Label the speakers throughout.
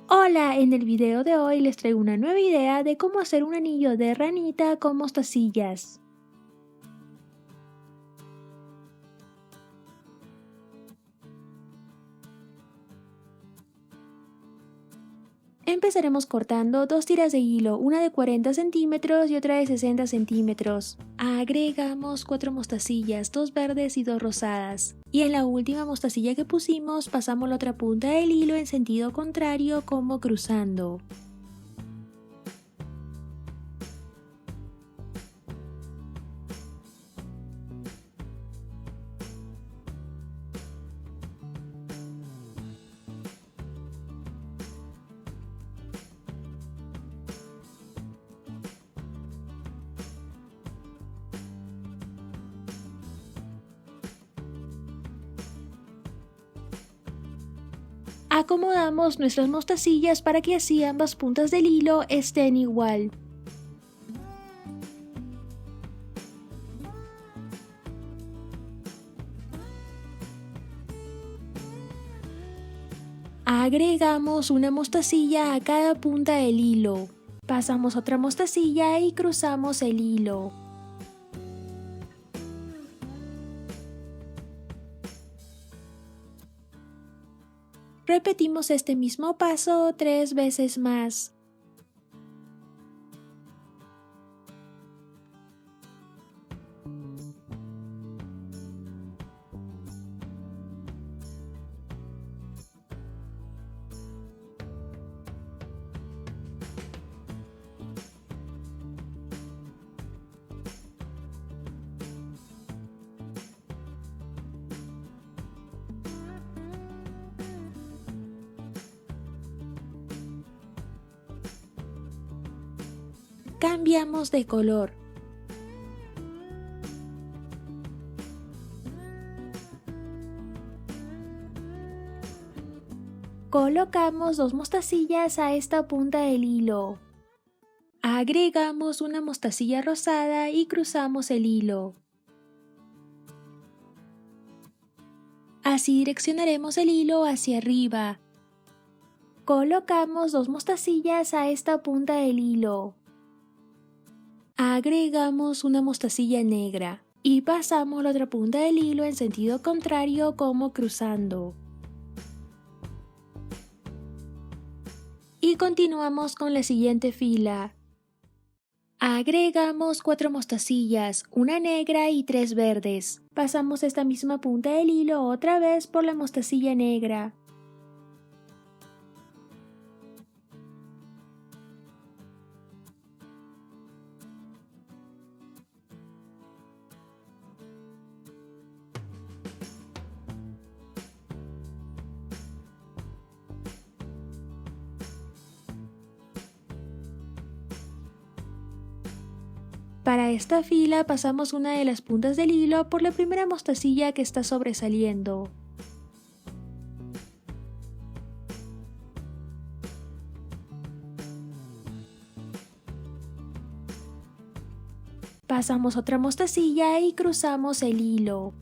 Speaker 1: Hola, en el video de hoy les traigo una nueva idea de cómo hacer un anillo de ranita con mostacillas. Empezaremos cortando dos tiras de hilo, una de 40 centímetros y otra de 60 centímetros. Agregamos 4 mostacillas, 2 verdes y 2 rosadas. Y en la última mostacilla que pusimos pasamos la otra punta del hilo en sentido contrario como cruzando. Acomodamos nuestras mostacillas para que así ambas puntas del hilo estén igual. Agregamos una mostacilla a cada punta del hilo. Pasamos otra mostacilla y cruzamos el hilo. Repetimos este mismo paso 3 veces más. Cambiamos de color. Colocamos 2 mostacillas a esta punta del hilo. Agregamos una mostacilla rosada y cruzamos el hilo. Así direccionaremos el hilo hacia arriba. Colocamos 2 mostacillas a esta punta del hilo. Agregamos una mostacilla negra y pasamos la otra punta del hilo en sentido contrario como cruzando. Y continuamos con la siguiente fila. Agregamos 4 mostacillas, una negra y 3 verdes. Pasamos esta misma punta del hilo otra vez por la mostacilla negra. Para esta fila pasamos una de las puntas del hilo por la primera mostacilla que está sobresaliendo. Pasamos otra mostacilla y cruzamos el hilo.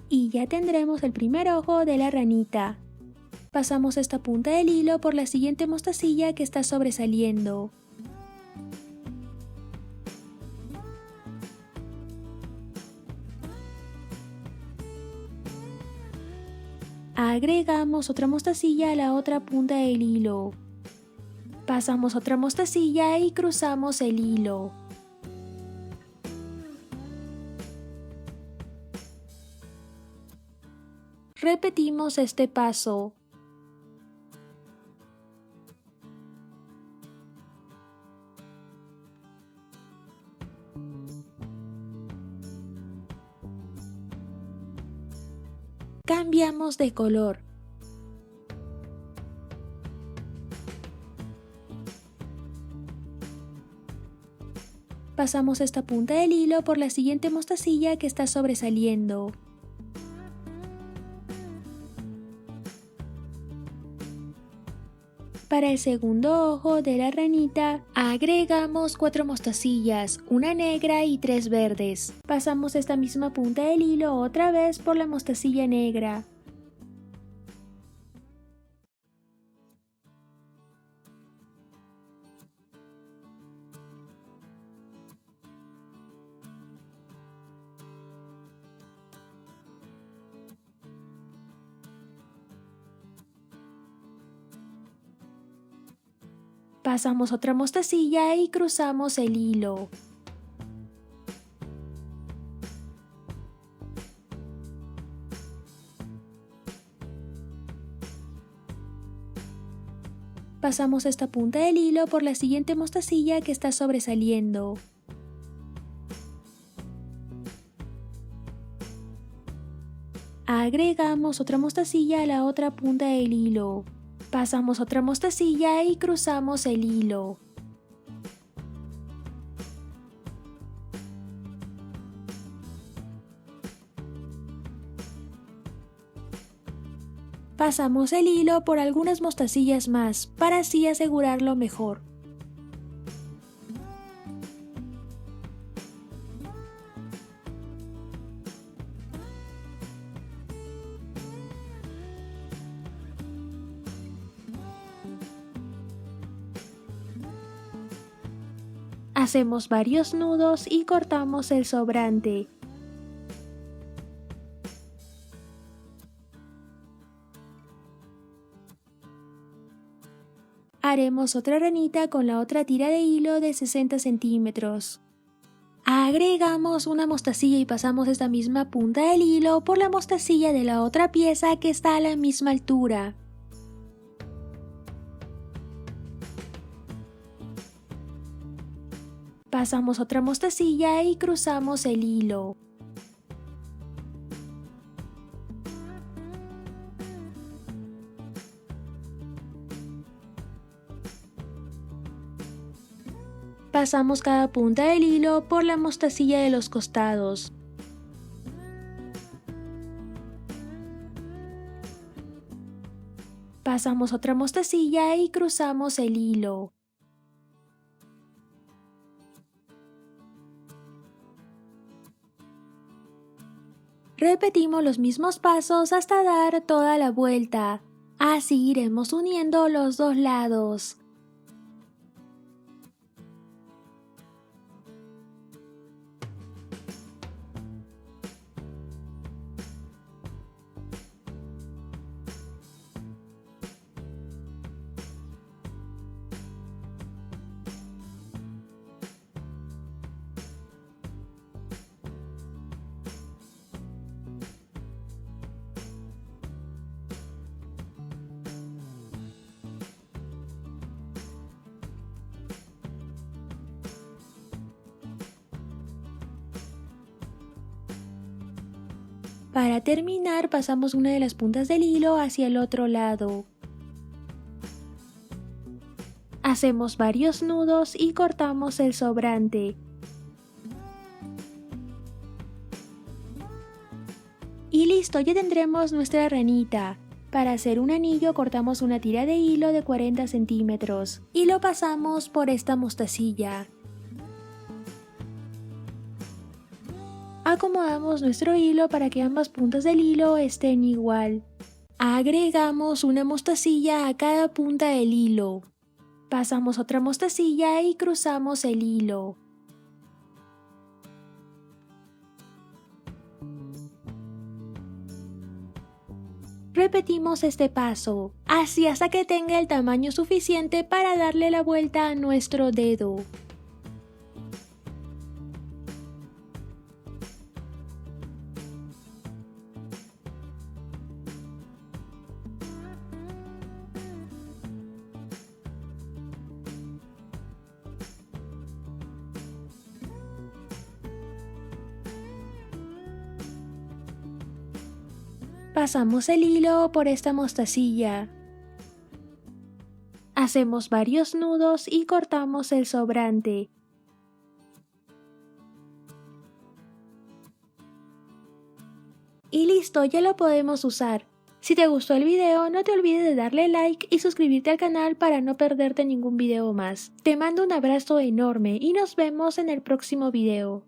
Speaker 1: Y ya tendremos el primer ojo de la ranita. Pasamos esta punta del hilo por la siguiente mostacilla que está sobresaliendo. Agregamos otra mostacilla a la otra punta del hilo. Pasamos otra mostacilla y cruzamos el hilo. Repetimos este paso. Cambiamos de color. Pasamos esta punta del hilo por la siguiente mostacilla que está sobresaliendo. Para el segundo ojo de la ranita, agregamos 4 mostacillas, una negra y 3 verdes. Pasamos esta misma punta del hilo otra vez por la mostacilla negra. Pasamos otra mostacilla y cruzamos el hilo. Pasamos esta punta del hilo por la siguiente mostacilla que está sobresaliendo. Agregamos otra mostacilla a la otra punta del hilo. Pasamos otra mostacilla y cruzamos el hilo. Pasamos el hilo por algunas mostacillas más para así asegurarlo mejor. Hacemos varios nudos y cortamos el sobrante. Haremos otra ranita con la otra tira de hilo de 60 centímetros. Agregamos una mostacilla y pasamos esta misma punta del hilo por la mostacilla de la otra pieza que está a la misma altura. Pasamos otra mostacilla y cruzamos el hilo. Pasamos cada punta del hilo por la mostacilla de los costados. Pasamos otra mostacilla y cruzamos el hilo. Repetimos los mismos pasos hasta dar toda la vuelta. Así iremos uniendo los dos lados. Para terminar, pasamos una de las puntas del hilo hacia el otro lado. Hacemos varios nudos y cortamos el sobrante. Y listo, ya tendremos nuestra ranita. Para hacer un anillo cortamos una tira de hilo de 40 centímetros y lo pasamos por esta mostacilla. Acomodamos nuestro hilo para que ambas puntas del hilo estén igual. Agregamos una mostacilla a cada punta del hilo. Pasamos otra mostacilla y cruzamos el hilo. Repetimos este paso, así hasta que tenga el tamaño suficiente para darle la vuelta a nuestro dedo. Pasamos el hilo por esta mostacilla. Hacemos varios nudos y cortamos el sobrante. Y listo, ya lo podemos usar. Si te gustó el video, no te olvides de darle like y suscribirte al canal para no perderte ningún video más. Te mando un abrazo enorme y nos vemos en el próximo video.